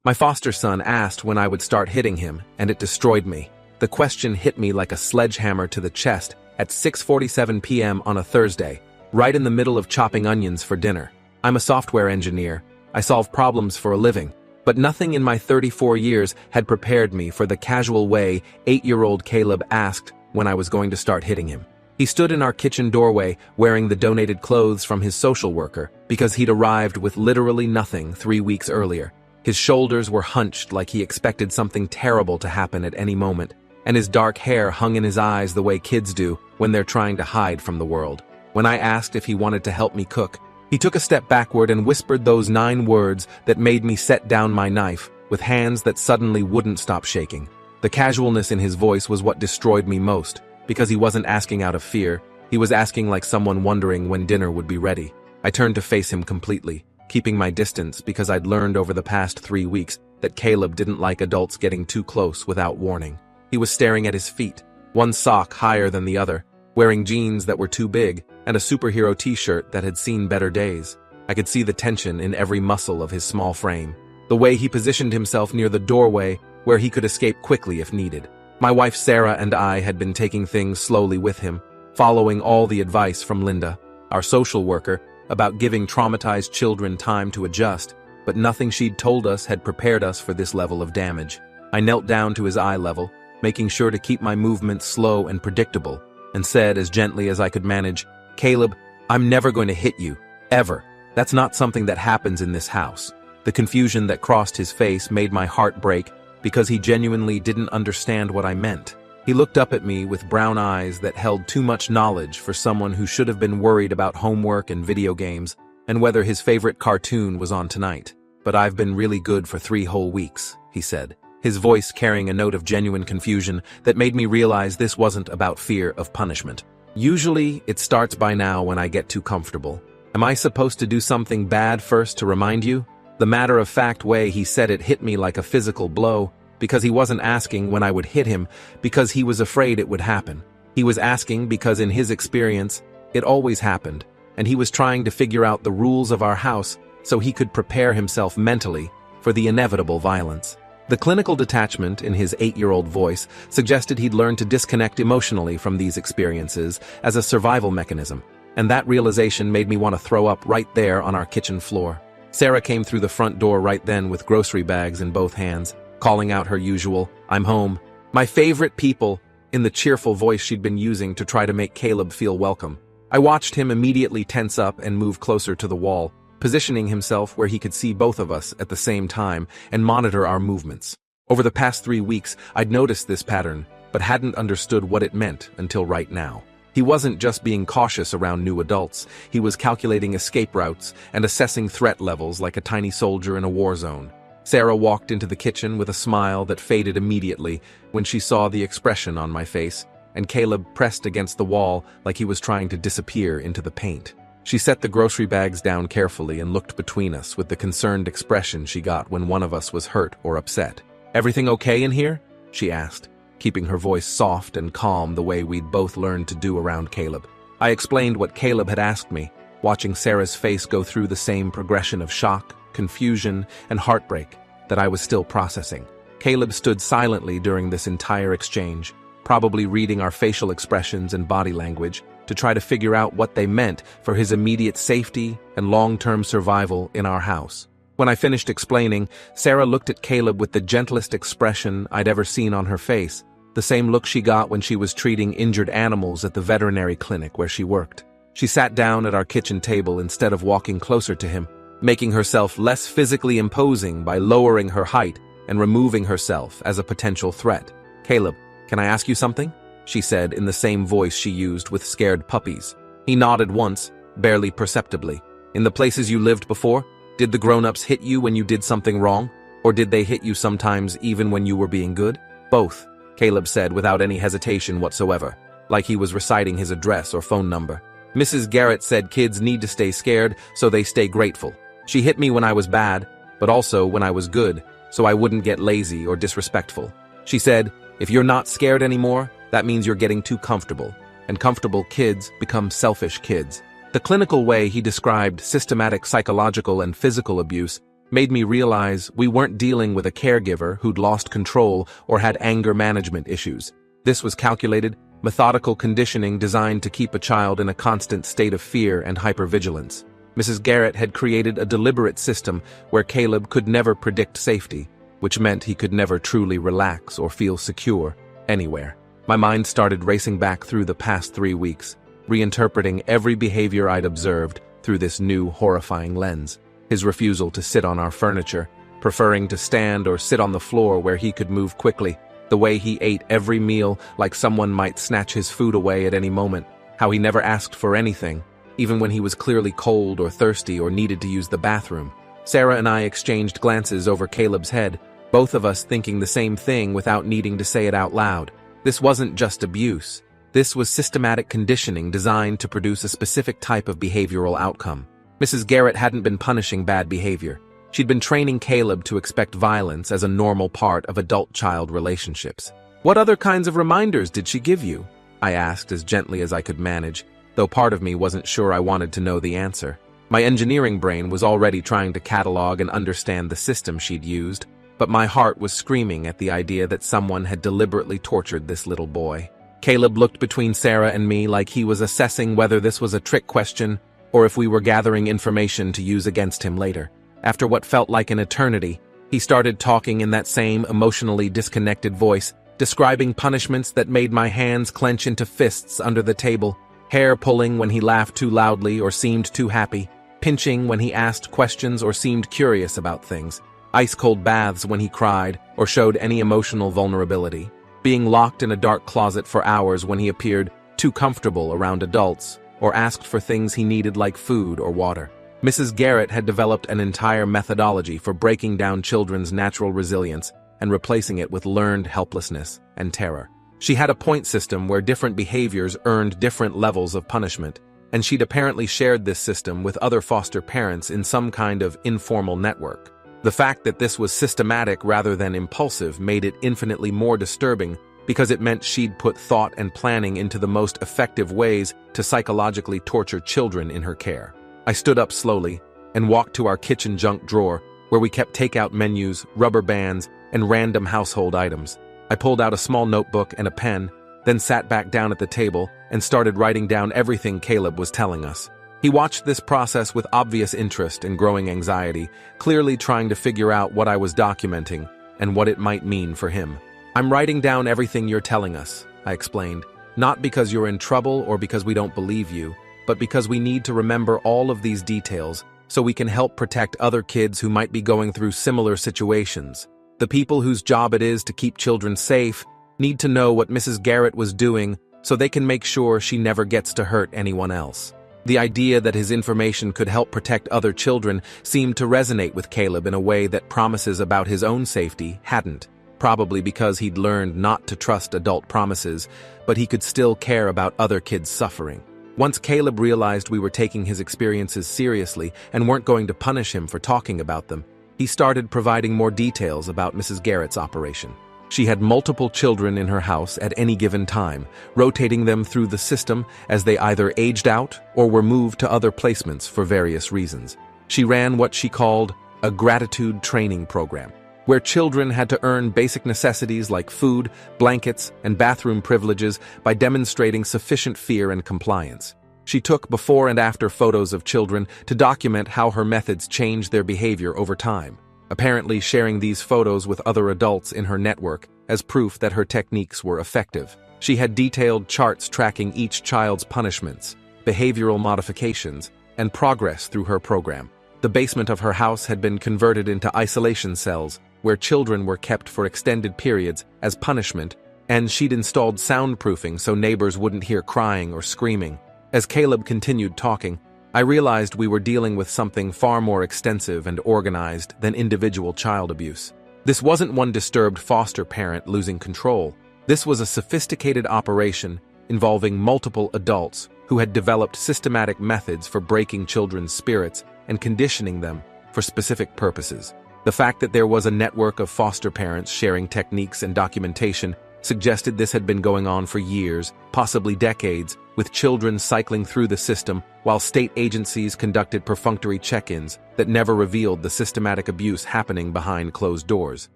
My foster son asked when I would start hitting him, and it destroyed me. The question hit me like a sledgehammer to the chest at 6:47 p.m. on a Thursday, right in the middle of chopping onions for dinner. I'm a software engineer. I solve problems for a living. But nothing in my 34 years had prepared me for the casual way 8-year-old Caleb asked when I was going to start hitting him. He stood in our kitchen doorway wearing the donated clothes from his social worker because he'd arrived with literally nothing 3 weeks earlier. His shoulders were hunched like he expected something terrible to happen at any moment, and his dark hair hung in his eyes the way kids do when they're trying to hide from the world. When I asked if he wanted to help me cook, he took a step backward and whispered those 9 words that made me set down my knife with hands that suddenly wouldn't stop shaking. The casualness in his voice was what destroyed me most, because he wasn't asking out of fear. He was asking like someone wondering when dinner would be ready. I turned to face him completely, keeping my distance because I'd learned over the past 3 weeks that Caleb didn't like adults getting too close without warning. He was staring at his feet, one sock higher than the other, wearing jeans that were too big and a superhero t-shirt that had seen better days. I could see the tension in every muscle of his small frame, the way he positioned himself near the doorway where he could escape quickly if needed. My wife Sarah and I had been taking things slowly with him, following all the advice from Linda, our social worker, about giving traumatized children time to adjust, but nothing she'd told us had prepared us for this level of damage. I knelt down to his eye level, making sure to keep my movements slow and predictable, and said as gently as I could manage, "Caleb, I'm never going to hit you, ever. That's not something that happens in this house." The confusion that crossed his face made my heart break because he genuinely didn't understand what I meant. He looked up at me with brown eyes that held too much knowledge for someone who should have been worried about homework and video games and whether his favorite cartoon was on tonight. "But I've been really good for 3 whole weeks," he said, his voice carrying a note of genuine confusion that made me realize this wasn't about fear of punishment. "Usually, it starts by now when I get too comfortable. Am I supposed to do something bad first to remind you?" The matter-of-fact way he said it hit me like a physical blow, because he wasn't asking when I would hit him because he was afraid it would happen. He was asking because in his experience, it always happened, and he was trying to figure out the rules of our house so he could prepare himself mentally for the inevitable violence. The clinical detachment in his 8-year-old voice suggested he'd learned to disconnect emotionally from these experiences as a survival mechanism, and that realization made me want to throw up right there on our kitchen floor. Sarah came through the front door right then with grocery bags in both hands, calling out her usual, "I'm home." My favorite people, in the cheerful voice she'd been using to try to make Caleb feel welcome. I watched him immediately tense up and move closer to the wall, positioning himself where he could see both of us at the same time and monitor our movements. Over the past 3 weeks, I'd noticed this pattern, but hadn't understood what it meant until right now. He wasn't just being cautious around new adults, he was calculating escape routes and assessing threat levels like a tiny soldier in a war zone. Sarah walked into the kitchen with a smile that faded immediately when she saw the expression on my face, and Caleb pressed against the wall like he was trying to disappear into the paint. She set the grocery bags down carefully and looked between us with the concerned expression she got when one of us was hurt or upset. "Everything okay in here?" she asked, keeping her voice soft and calm the way we'd both learned to do around Caleb. I explained what Caleb had asked me, watching Sarah's face go through the same progression of shock, confusion, and heartbreak that I was still processing. Caleb stood silently during this entire exchange, probably reading our facial expressions and body language to try to figure out what they meant for his immediate safety and long-term survival in our house. When I finished explaining, Sarah looked at Caleb with the gentlest expression I'd ever seen on her face, the same look she got when she was treating injured animals at the veterinary clinic where she worked. She sat down at our kitchen table instead of walking closer to him, making herself less physically imposing by lowering her height and removing herself as a potential threat. "Caleb, can I ask you something?" she said in the same voice she used with scared puppies. He nodded once, barely perceptibly. "In the places you lived before, did the grown-ups hit you when you did something wrong? Or did they hit you sometimes even when you were being good?" "Both," Caleb said without any hesitation whatsoever, like he was reciting his address or phone number. "Mrs. Garrett said kids need to stay scared so they stay grateful. She hit me when I was bad, but also when I was good, so I wouldn't get lazy or disrespectful. She said, if you're not scared anymore, that means you're getting too comfortable, and comfortable kids become selfish kids." The clinical way he described systematic psychological and physical abuse made me realize we weren't dealing with a caregiver who'd lost control or had anger management issues. This was calculated, methodical conditioning designed to keep a child in a constant state of fear and hypervigilance. Mrs. Garrett had created a deliberate system where Caleb could never predict safety, which meant he could never truly relax or feel secure anywhere. My mind started racing back through the past 3 weeks, reinterpreting every behavior I'd observed through this new, horrifying lens. His refusal to sit on our furniture, preferring to stand or sit on the floor where he could move quickly, the way he ate every meal like someone might snatch his food away at any moment, how he never asked for anything, even when he was clearly cold or thirsty or needed to use the bathroom. Sarah and I exchanged glances over Caleb's head, both of us thinking the same thing without needing to say it out loud. This wasn't just abuse. This was systematic conditioning designed to produce a specific type of behavioral outcome. Mrs. Garrett hadn't been punishing bad behavior. She'd been training Caleb to expect violence as a normal part of adult-child relationships. "What other kinds of reminders did she give you?" I asked as gently as I could manage, though part of me wasn't sure I wanted to know the answer. My engineering brain was already trying to catalog and understand the system she'd used, but my heart was screaming at the idea that someone had deliberately tortured this little boy. Caleb looked between Sarah and me like he was assessing whether this was a trick question or if we were gathering information to use against him later. After what felt like an eternity, he started talking in that same emotionally disconnected voice, describing punishments that made my hands clench into fists under the table, hair pulling when he laughed too loudly or seemed too happy, pinching when he asked questions or seemed curious about things, ice-cold baths when he cried or showed any emotional vulnerability, being locked in a dark closet for hours when he appeared too comfortable around adults or asked for things he needed like food or water. Mrs. Garrett had developed an entire methodology for breaking down children's natural resilience and replacing it with learned helplessness and terror. She had a point system where different behaviors earned different levels of punishment, and she'd apparently shared this system with other foster parents in some kind of informal network. The fact that this was systematic rather than impulsive made it infinitely more disturbing because it meant she'd put thought and planning into the most effective ways to psychologically torture children in her care. I stood up slowly and walked to our kitchen junk drawer where we kept takeout menus, rubber bands, and random household items. I pulled out a small notebook and a pen, then sat back down at the table and started writing down everything Caleb was telling us. He watched this process with obvious interest and growing anxiety, clearly trying to figure out what I was documenting and what it might mean for him. "I'm writing down everything you're telling us," I explained, "not because you're in trouble or because we don't believe you, but because we need to remember all of these details so we can help protect other kids who might be going through similar situations. The people whose job it is to keep children safe need to know what Mrs. Garrett was doing so they can make sure she never gets to hurt anyone else." The idea that his information could help protect other children seemed to resonate with Caleb in a way that promises about his own safety hadn't, probably because he'd learned not to trust adult promises, but he could still care about other kids' suffering. Once Caleb realized we were taking his experiences seriously and weren't going to punish him for talking about them, he started providing more details about Mrs. Garrett's operation. She had multiple children in her house at any given time, rotating them through the system as they either aged out or were moved to other placements for various reasons. She ran what she called a gratitude training program, where children had to earn basic necessities like food, blankets, and bathroom privileges by demonstrating sufficient fear and compliance. She took before and after photos of children to document how her methods changed their behavior over time, apparently sharing these photos with other adults in her network as proof that her techniques were effective. She had detailed charts tracking each child's punishments, behavioral modifications, and progress through her program. The basement of her house had been converted into isolation cells, where children were kept for extended periods as punishment, and she'd installed soundproofing so neighbors wouldn't hear crying or screaming. As Caleb continued talking, I realized we were dealing with something far more extensive and organized than individual child abuse. This wasn't one disturbed foster parent losing control. This was a sophisticated operation involving multiple adults who had developed systematic methods for breaking children's spirits and conditioning them for specific purposes. The fact that there was a network of foster parents sharing techniques and documentation suggested this had been going on for years, possibly decades, with children cycling through the system while state agencies conducted perfunctory check-ins that never revealed the systematic abuse happening behind closed doors.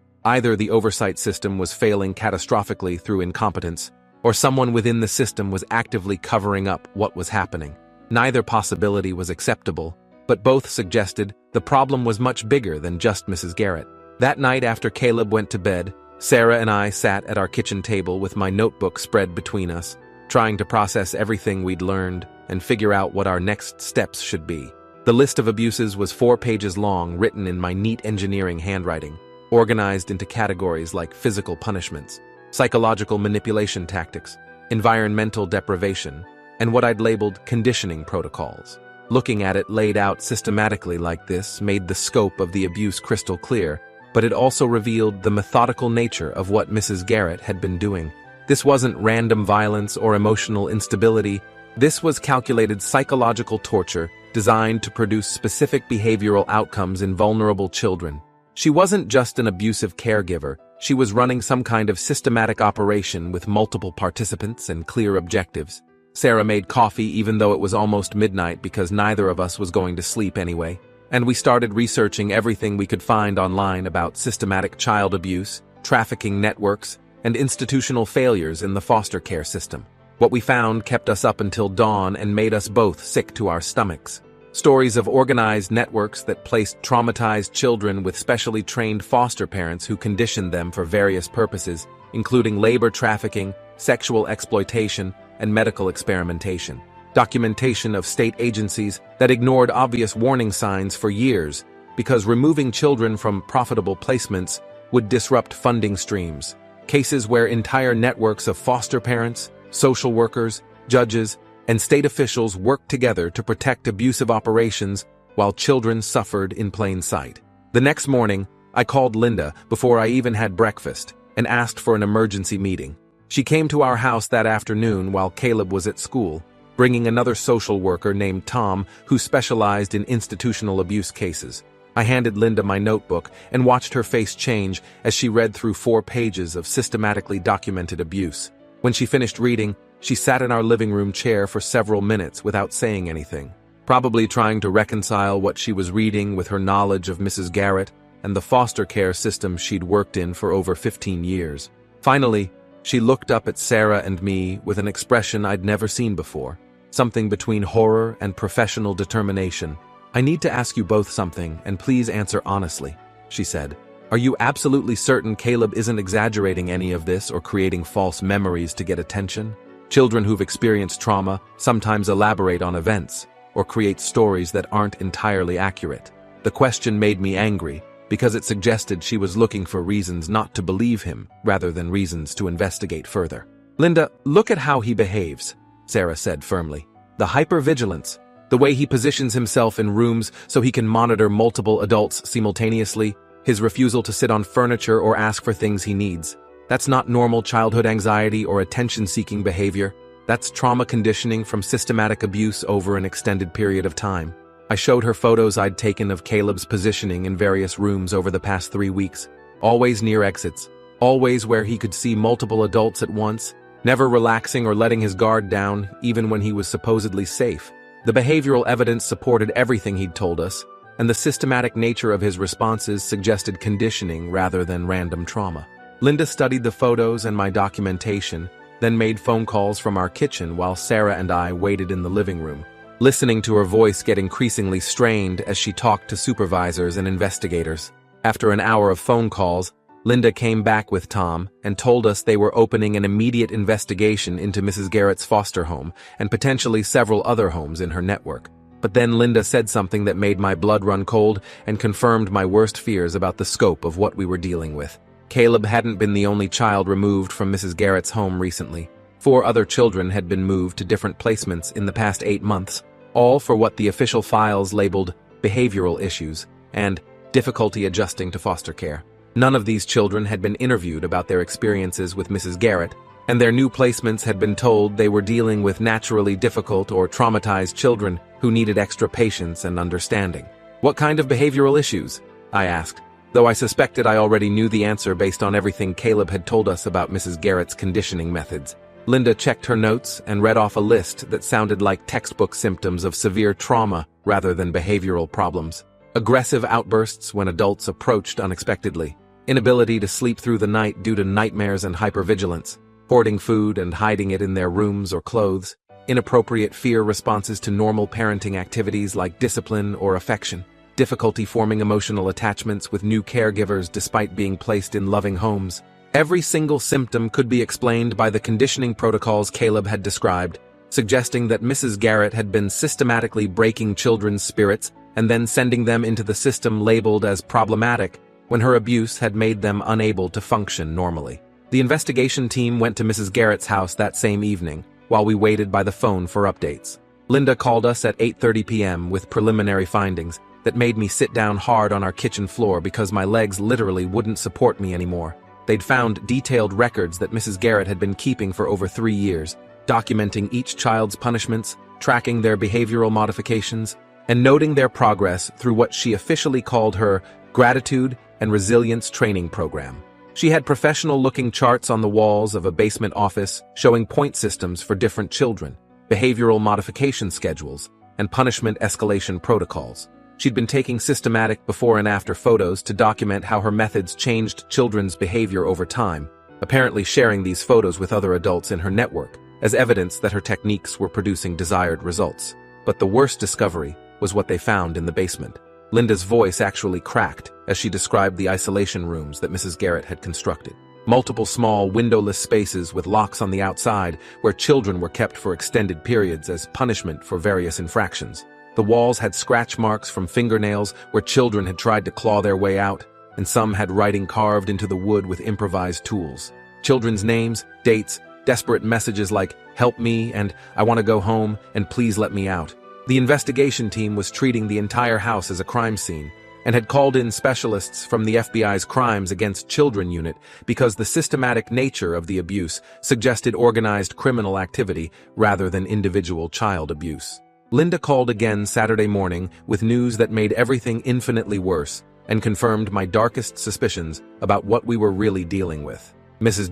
Either the oversight system was failing catastrophically through incompetence, or someone within the system was actively covering up what was happening. Neither possibility was acceptable, but both suggested the problem was much bigger than just Mrs. Garrett. That night after Caleb went to bed, Sarah and I sat at our kitchen table with my notebook spread between us, trying to process everything we'd learned and figure out what our next steps should be. The list of abuses was 4 pages long, written in my neat engineering handwriting, organized into categories like physical punishments, psychological manipulation tactics, environmental deprivation, and what I'd labeled conditioning protocols. Looking at it laid out systematically like this made the scope of the abuse crystal clear, but it also revealed the methodical nature of what Mrs. Garrett had been doing. This wasn't random violence or emotional instability. This was calculated psychological torture designed to produce specific behavioral outcomes in vulnerable children. She wasn't just an abusive caregiver. She was running some kind of systematic operation with multiple participants and clear objectives. Sarah made coffee even though it was almost midnight because neither of us was going to sleep anyway. And we started researching everything we could find online about systematic child abuse, trafficking networks, and institutional failures in the foster care system. What we found kept us up until dawn and made us both sick to our stomachs. Stories of organized networks that placed traumatized children with specially trained foster parents who conditioned them for various purposes, including labor trafficking, sexual exploitation, and medical experimentation. Documentation of state agencies that ignored obvious warning signs for years because removing children from profitable placements would disrupt funding streams. Cases where entire networks of foster parents, social workers, judges, and state officials worked together to protect abusive operations while children suffered in plain sight. The next morning, I called Linda before I even had breakfast and asked for an emergency meeting. She came to our house that afternoon while Caleb was at school, bringing another social worker named Tom who specialized in institutional abuse cases. I handed Linda my notebook and watched her face change as she read through 4 pages of systematically documented abuse. When she finished reading, she sat in our living room chair for several minutes without saying anything, probably trying to reconcile what she was reading with her knowledge of Mrs. Garrett and the foster care system she'd worked in for over 15 years. Finally, she looked up at Sarah and me with an expression I'd never seen before, something between horror and professional determination. "I need to ask you both something, and please answer honestly," she said. "Are you absolutely certain Caleb isn't exaggerating any of this or creating false memories to get attention? Children who've experienced trauma sometimes elaborate on events or create stories that aren't entirely accurate." The question made me angry, because it suggested she was looking for reasons not to believe him, rather than reasons to investigate further. "Linda, look at how he behaves," Sarah said firmly. "The hypervigilance, the way he positions himself in rooms so he can monitor multiple adults simultaneously, his refusal to sit on furniture or ask for things he needs. That's not normal childhood anxiety or attention-seeking behavior. That's trauma conditioning from systematic abuse over an extended period of time." I showed her photos I'd taken of Caleb's positioning in various rooms over the past 3 weeks, always near exits, always where he could see multiple adults at once, never relaxing or letting his guard down, even when he was supposedly safe. The behavioral evidence supported everything he'd told us, and the systematic nature of his responses suggested conditioning rather than random trauma. Linda studied the photos and my documentation, then made phone calls from our kitchen while Sarah and I waited in the living room, listening to her voice get increasingly strained as she talked to supervisors and investigators. After an hour of phone calls, Linda came back with Tom and told us they were opening an immediate investigation into Mrs. Garrett's foster home and potentially several other homes in her network. But then Linda said something that made my blood run cold and confirmed my worst fears about the scope of what we were dealing with. Caleb hadn't been the only child removed from Mrs. Garrett's home recently. 4 other children had been moved to different placements in the past 8 months, all for what the official files labeled behavioral issues and difficulty adjusting to foster care. None of these children had been interviewed about their experiences with Mrs. Garrett, and their new placements had been told they were dealing with naturally difficult or traumatized children who needed extra patience and understanding. "What kind of behavioral issues?" I asked. though I suspected I already knew the answer based on everything Caleb had told us about Mrs. Garrett's conditioning methods. Linda checked her notes and read off a list that sounded like textbook symptoms of severe trauma rather than behavioral problems. Aggressive outbursts when adults approached unexpectedly, inability to sleep through the night due to nightmares and hypervigilance, hoarding food and hiding it in their rooms or clothes, inappropriate fear responses to normal parenting activities like discipline or affection, difficulty forming emotional attachments with new caregivers despite being placed in loving homes. Every single symptom could be explained by the conditioning protocols Caleb had described, suggesting that Mrs. Garrett had been systematically breaking children's spirits and then sending them into the system labeled as problematic when her abuse had made them unable to function normally. The investigation team went to Mrs. Garrett's house that same evening, while we waited by the phone for updates. Linda called us at 8:30 p.m. with preliminary findings that made me sit down hard on our kitchen floor because my legs literally wouldn't support me anymore. They'd found detailed records that Mrs. Garrett had been keeping for over 3 years, documenting each child's punishments, tracking their behavioral modifications, and noting their progress through what she officially called her Gratitude and Resilience Training Program. She had professional-looking charts on the walls of a basement office showing point systems for different children, behavioral modification schedules, and punishment escalation protocols. She'd been taking systematic before and after photos to document how her methods changed children's behavior over time, apparently sharing these photos with other adults in her network as evidence that her techniques were producing desired results. But the worst discovery was what they found in the basement. Linda's voice actually cracked as she described the isolation rooms that Mrs. Garrett had constructed. Multiple small, windowless spaces with locks on the outside where children were kept for extended periods as punishment for various infractions. The walls had scratch marks from fingernails where children had tried to claw their way out, and some had writing carved into the wood with improvised tools. Children's names, dates, desperate messages like, "Help me," and "I want to go home," and "Please let me out." The investigation team was treating the entire house as a crime scene, and had called in specialists from the FBI's Crimes Against Children unit because the systematic nature of the abuse suggested organized criminal activity rather than individual child abuse. Linda called again Saturday morning with news that made everything infinitely worse and confirmed my darkest suspicions about what we were really dealing with. Mrs.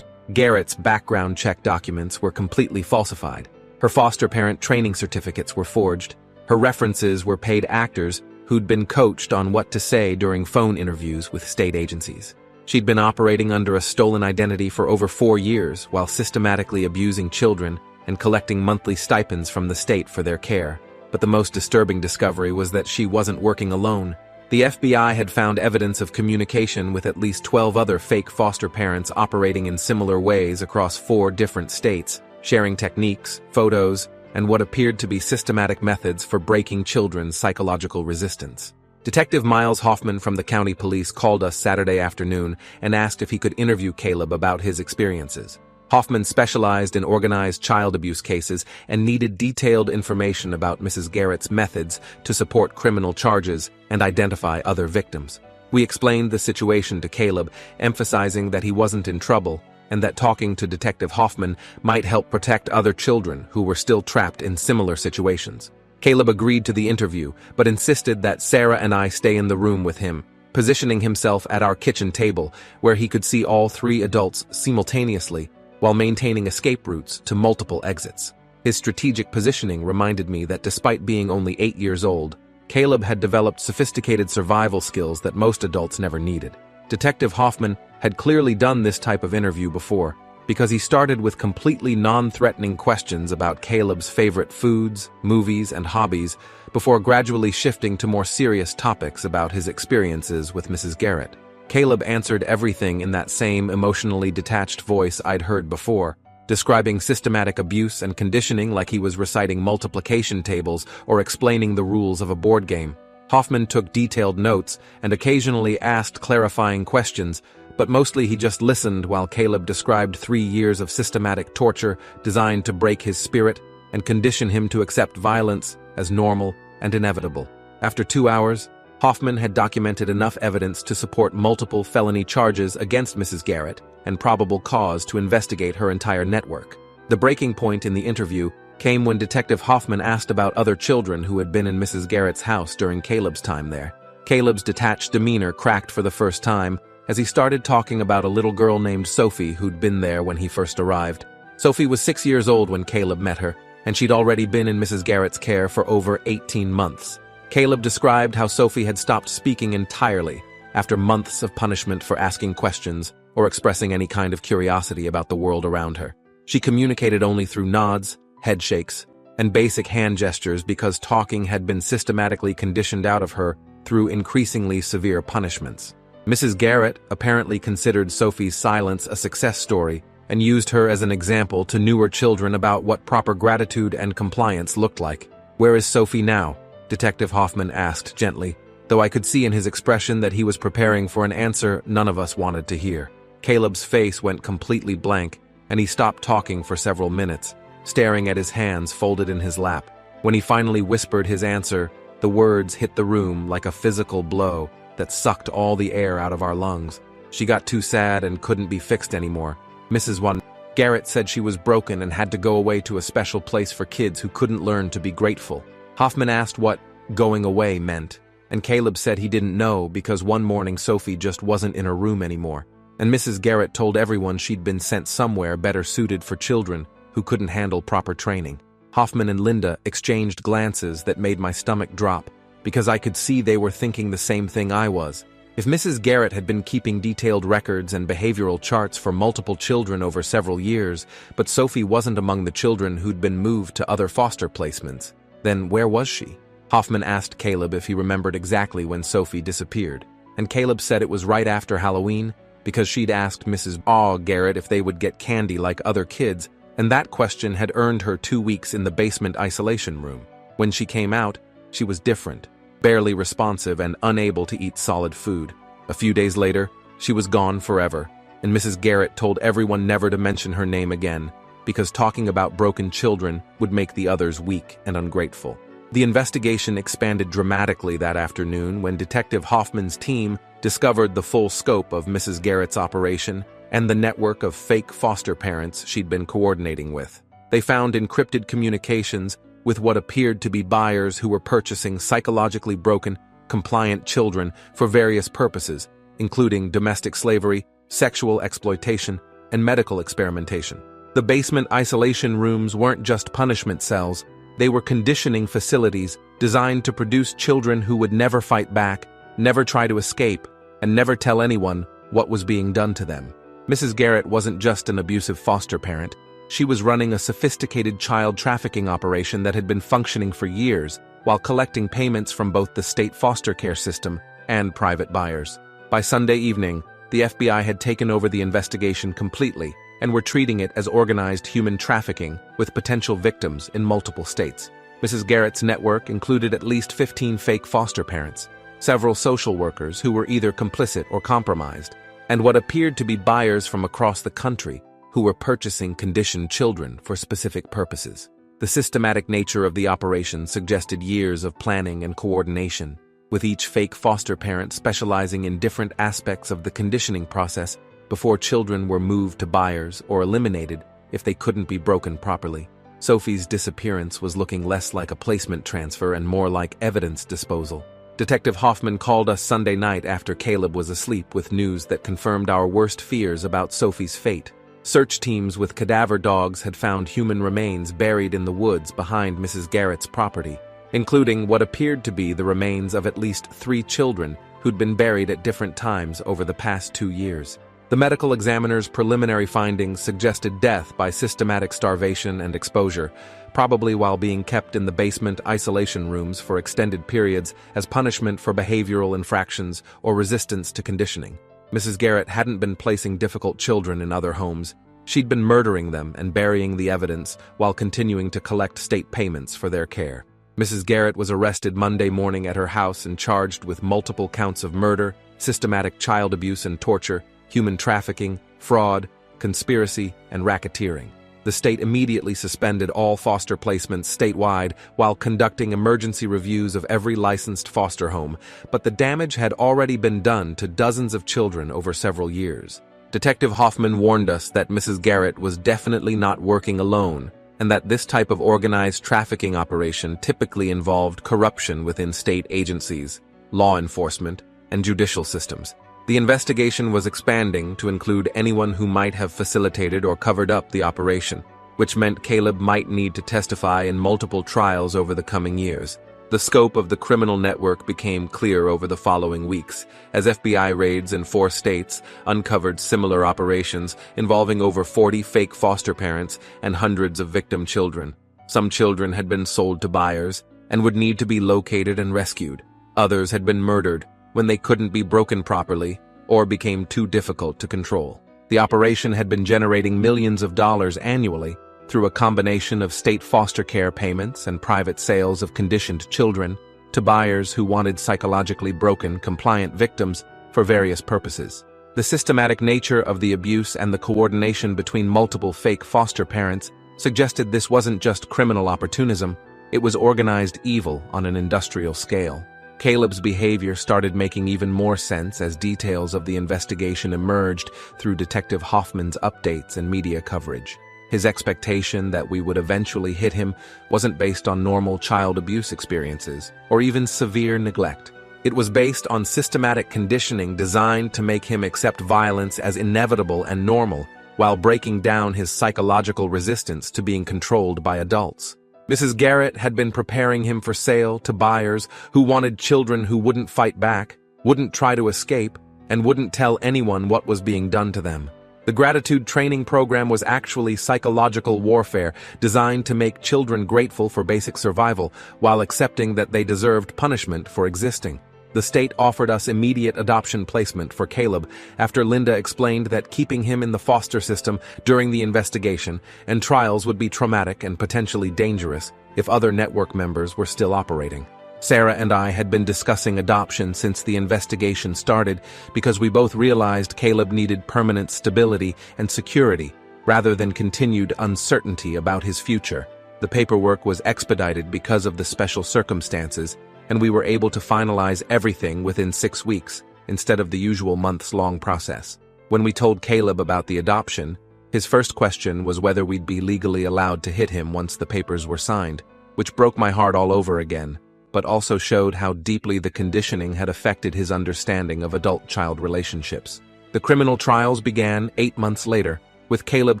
Garrett's background check documents were completely falsified. Her foster parent training certificates were forged. Her references were paid actors who'd been coached on what to say during phone interviews with state agencies. She'd been operating under a stolen identity for over 4 years while systematically abusing children and collecting monthly stipends from the state for their care. But the most disturbing discovery was that she wasn't working alone. The FBI had found evidence of communication with at least 12 other fake foster parents operating in similar ways across 4 different states, sharing techniques, photos, and what appeared to be systematic methods for breaking children's psychological resistance. Detective Miles Hoffman from the county police called us Saturday afternoon and asked if he could interview Caleb about his experiences. Hoffman specialized in organized child abuse cases and needed detailed information about Mrs. Garrett's methods to support criminal charges and identify other victims. We explained the situation to Caleb, emphasizing that he wasn't in trouble and that talking to Detective Hoffman might help protect other children who were still trapped in similar situations. Caleb agreed to the interview, but insisted that Sarah and I stay in the room with him, positioning himself at our kitchen table where he could see all 3 adults simultaneously while maintaining escape routes to multiple exits. His strategic positioning reminded me that despite being only 8 years old, Caleb had developed sophisticated survival skills that most adults never needed. Detective Hoffman had clearly done this type of interview before, because he started with completely non-threatening questions about Caleb's favorite foods, movies, and hobbies, before gradually shifting to more serious topics about his experiences with Mrs. Garrett. Caleb answered everything in that same emotionally detached voice I'd heard before, describing systematic abuse and conditioning like he was reciting multiplication tables or explaining the rules of a board game. Hoffman took detailed notes and occasionally asked clarifying questions, but mostly he just listened while Caleb described 3 years of systematic torture designed to break his spirit and condition him to accept violence as normal and inevitable. After 2 hours, Hoffman had documented enough evidence to support multiple felony charges against Mrs. Garrett and probable cause to investigate her entire network. The breaking point in the interview came when Detective Hoffman asked about other children who had been in Mrs. Garrett's house during Caleb's time there. Caleb's detached demeanor cracked for the first time as he started talking about a little girl named Sophie who'd been there when he first arrived. Sophie was 6 years old when Caleb met her, and she'd already been in Mrs. Garrett's care for over 18 months. Caleb described how Sophie had stopped speaking entirely after months of punishment for asking questions or expressing any kind of curiosity about the world around her. She communicated only through nods, head shakes, and basic hand gestures because talking had been systematically conditioned out of her through increasingly severe punishments. Mrs. Garrett apparently considered Sophie's silence a success story and used her as an example to newer children about what proper gratitude and compliance looked like. "Where is Sophie now?" Detective Hoffman asked gently, though I could see in his expression that he was preparing for an answer none of us wanted to hear. Caleb's face went completely blank, and he stopped talking for several minutes, staring at his hands folded in his lap. When he finally whispered his answer, the words hit the room like a physical blow that sucked all the air out of our lungs. "She got too sad and couldn't be fixed anymore. Mrs. Garrett said she was broken and had to go away to a special place for kids who couldn't learn to be grateful." Hoffman asked what "going away" meant, and Caleb said he didn't know because one morning Sophie just wasn't in her room anymore, and Mrs. Garrett told everyone she'd been sent somewhere better suited for children who couldn't handle proper training. Hoffman and Linda exchanged glances that made my stomach drop, because I could see they were thinking the same thing I was. If Mrs. Garrett had been keeping detailed records and behavioral charts for multiple children over several years, but Sophie wasn't among the children who'd been moved to other foster placements, then where was she? Hoffman asked Caleb if he remembered exactly when Sophie disappeared, and Caleb said it was right after Halloween, because she'd asked Mrs. Garrett if they would get candy like other kids, and that question had earned her 2 weeks in the basement isolation room. When she came out, she was different, barely responsive and unable to eat solid food. A few days later, she was gone forever, and Mrs. Garrett told everyone never to mention her name again, because talking about broken children would make the others weak and ungrateful. The investigation expanded dramatically that afternoon when Detective Hoffman's team discovered the full scope of Mrs. Garrett's operation and the network of fake foster parents she'd been coordinating with. They found encrypted communications with what appeared to be buyers who were purchasing psychologically broken, compliant children for various purposes, including domestic slavery, sexual exploitation, and medical experimentation. The basement isolation rooms weren't just punishment cells, they were conditioning facilities designed to produce children who would never fight back, never try to escape, and never tell anyone what was being done to them. Mrs. Garrett wasn't just an abusive foster parent, she was running a sophisticated child trafficking operation that had been functioning for years while collecting payments from both the state foster care system and private buyers. By Sunday evening, the FBI had taken over the investigation completely and were treating it as organized human trafficking with potential victims in multiple states. Mrs. Garrett's network included at least 15 fake foster parents, several social workers who were either complicit or compromised, and what appeared to be buyers from across the country who were purchasing conditioned children for specific purposes. The systematic nature of the operation suggested years of planning and coordination, with each fake foster parent specializing in different aspects of the conditioning process before children were moved to buyers or eliminated if they couldn't be broken properly. Sophie's disappearance was looking less like a placement transfer and more like evidence disposal. Detective Hoffman called us Sunday night after Caleb was asleep with news that confirmed our worst fears about Sophie's fate. Search teams with cadaver dogs had found human remains buried in the woods behind Mrs. Garrett's property, including what appeared to be the remains of at least 3 children who'd been buried at different times over the past 2 years. The medical examiner's preliminary findings suggested death by systematic starvation and exposure, probably while being kept in the basement isolation rooms for extended periods as punishment for behavioral infractions or resistance to conditioning. Mrs. Garrett hadn't been placing difficult children in other homes. She'd been murdering them and burying the evidence while continuing to collect state payments for their care. Mrs. Garrett was arrested Monday morning at her house and charged with multiple counts of murder, systematic child abuse and torture, human trafficking, fraud, conspiracy, and racketeering. The state immediately suspended all foster placements statewide while conducting emergency reviews of every licensed foster home, but the damage had already been done to dozens of children over several years. Detective Hoffman warned us that Mrs. Garrett was definitely not working alone, and that this type of organized trafficking operation typically involved corruption within state agencies, law enforcement, and judicial systems. The investigation was expanding to include anyone who might have facilitated or covered up the operation, which meant Caleb might need to testify in multiple trials over the coming years. The scope of the criminal network became clear over the following weeks, as FBI raids in 4 states uncovered similar operations involving over 40 fake foster parents and hundreds of victim children. Some children had been sold to buyers and would need to be located and rescued. Others had been murdered when they couldn't be broken properly or became too difficult to control. The operation had been generating millions of dollars annually through a combination of state foster care payments and private sales of conditioned children to buyers who wanted psychologically broken, compliant victims for various purposes. The systematic nature of the abuse and the coordination between multiple fake foster parents suggested this wasn't just criminal opportunism, it was organized evil on an industrial scale. Caleb's behavior started making even more sense as details of the investigation emerged through Detective Hoffman's updates and media coverage. His expectation that we would eventually hit him wasn't based on normal child abuse experiences or even severe neglect. It was based on systematic conditioning designed to make him accept violence as inevitable and normal, while breaking down his psychological resistance to being controlled by adults. Mrs. Garrett had been preparing him for sale to buyers who wanted children who wouldn't fight back, wouldn't try to escape, and wouldn't tell anyone what was being done to them. The gratitude training program was actually psychological warfare designed to make children grateful for basic survival while accepting that they deserved punishment for existing. The state offered us immediate adoption placement for Caleb after Linda explained that keeping him in the foster system during the investigation and trials would be traumatic and potentially dangerous if other network members were still operating. Sarah and I had been discussing adoption since the investigation started because we both realized Caleb needed permanent stability and security rather than continued uncertainty about his future. The paperwork was expedited because of the special circumstances, and we were able to finalize everything within 6 weeks, instead of the usual months-long process. When we told Caleb about the adoption, his first question was whether we'd be legally allowed to hit him once the papers were signed, which broke my heart all over again, but also showed how deeply the conditioning had affected his understanding of adult-child relationships. The criminal trials began 8 months later, with Caleb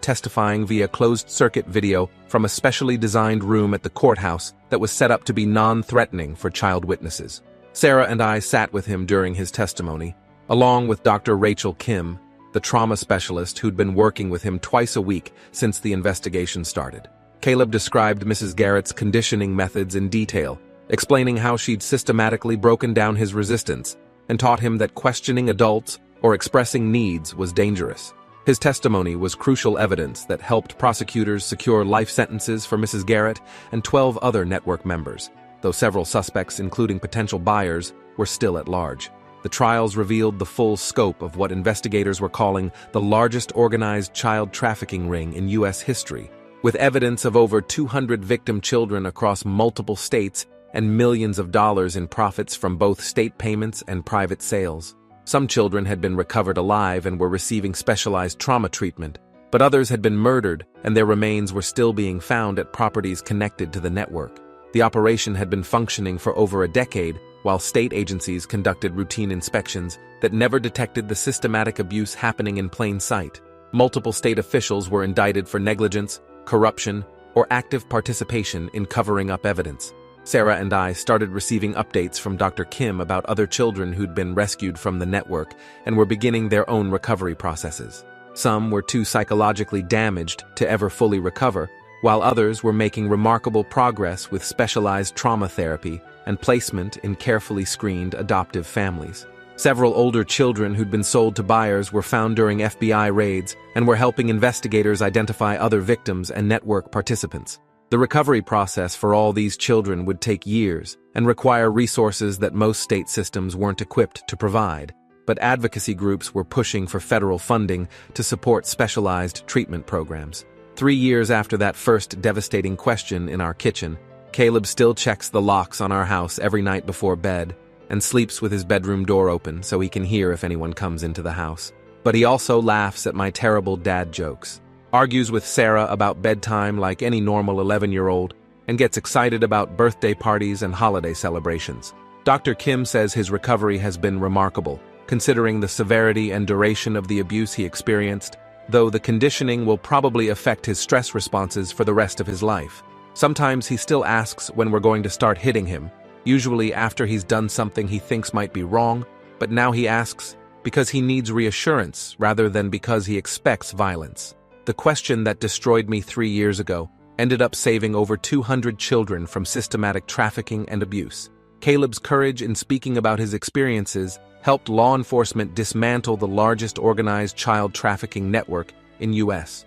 testifying via closed-circuit video from a specially designed room at the courthouse that was set up to be non-threatening for child witnesses. Sarah and I sat with him during his testimony, along with Dr. Rachel Kim, the trauma specialist who'd been working with him twice a week since the investigation started. Caleb described Mrs. Garrett's conditioning methods in detail, explaining how she'd systematically broken down his resistance and taught him that questioning adults or expressing needs was dangerous. His testimony was crucial evidence that helped prosecutors secure life sentences for Mrs. Garrett and 12 other network members, though several suspects, including potential buyers, were still at large. The trials revealed the full scope of what investigators were calling the largest organized child trafficking ring in U.S. history, with evidence of over 200 victim children across multiple states and millions of dollars in profits from both state payments and private sales. Some children had been recovered alive and were receiving specialized trauma treatment, but others had been murdered and their remains were still being found at properties connected to the network. The operation had been functioning for over a decade, while state agencies conducted routine inspections that never detected the systematic abuse happening in plain sight. Multiple state officials were indicted for negligence, corruption, or active participation in covering up evidence. Sarah and I started receiving updates from Dr. Kim about other children who'd been rescued from the network and were beginning their own recovery processes. Some were too psychologically damaged to ever fully recover, while others were making remarkable progress with specialized trauma therapy and placement in carefully screened adoptive families. Several older children who'd been sold to buyers were found during FBI raids and were helping investigators identify other victims and network participants. The recovery process for all these children would take years and require resources that most state systems weren't equipped to provide, but advocacy groups were pushing for federal funding to support specialized treatment programs. 3 years after that first devastating question in our kitchen, Caleb still checks the locks on our house every night before bed and sleeps with his bedroom door open so he can hear if anyone comes into the house. But he also laughs at my terrible dad jokes, argues with Sarah about bedtime like any normal 11-year-old, and gets excited about birthday parties and holiday celebrations. Dr. Kim says his recovery has been remarkable, considering the severity and duration of the abuse he experienced, though the conditioning will probably affect his stress responses for the rest of his life. Sometimes he still asks when we're going to start hitting him, usually after he's done something he thinks might be wrong, but now he asks because he needs reassurance rather than because he expects violence. The question that destroyed me 3 years ago ended up saving over 200 children from systematic trafficking and abuse. Caleb's courage in speaking about his experiences helped law enforcement dismantle the largest organized child trafficking network in U.S.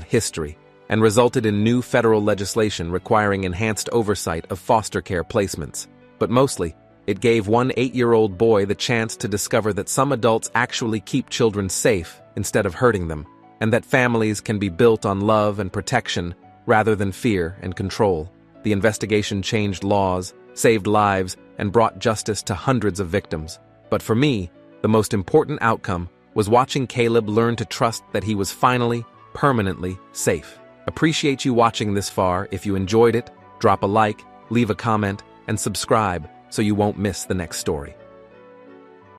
history, and resulted in new federal legislation requiring enhanced oversight of foster care placements. But mostly, it gave one 8-year-old boy the chance to discover that some adults actually keep children safe instead of hurting them, and that families can be built on love and protection rather than fear and control. The investigation changed laws, saved lives, and brought justice to hundreds of victims. But for me, the most important outcome was watching Caleb learn to trust that he was finally, permanently safe. Appreciate you watching this far. If you enjoyed it, drop a like, leave a comment, and subscribe so you won't miss the next story.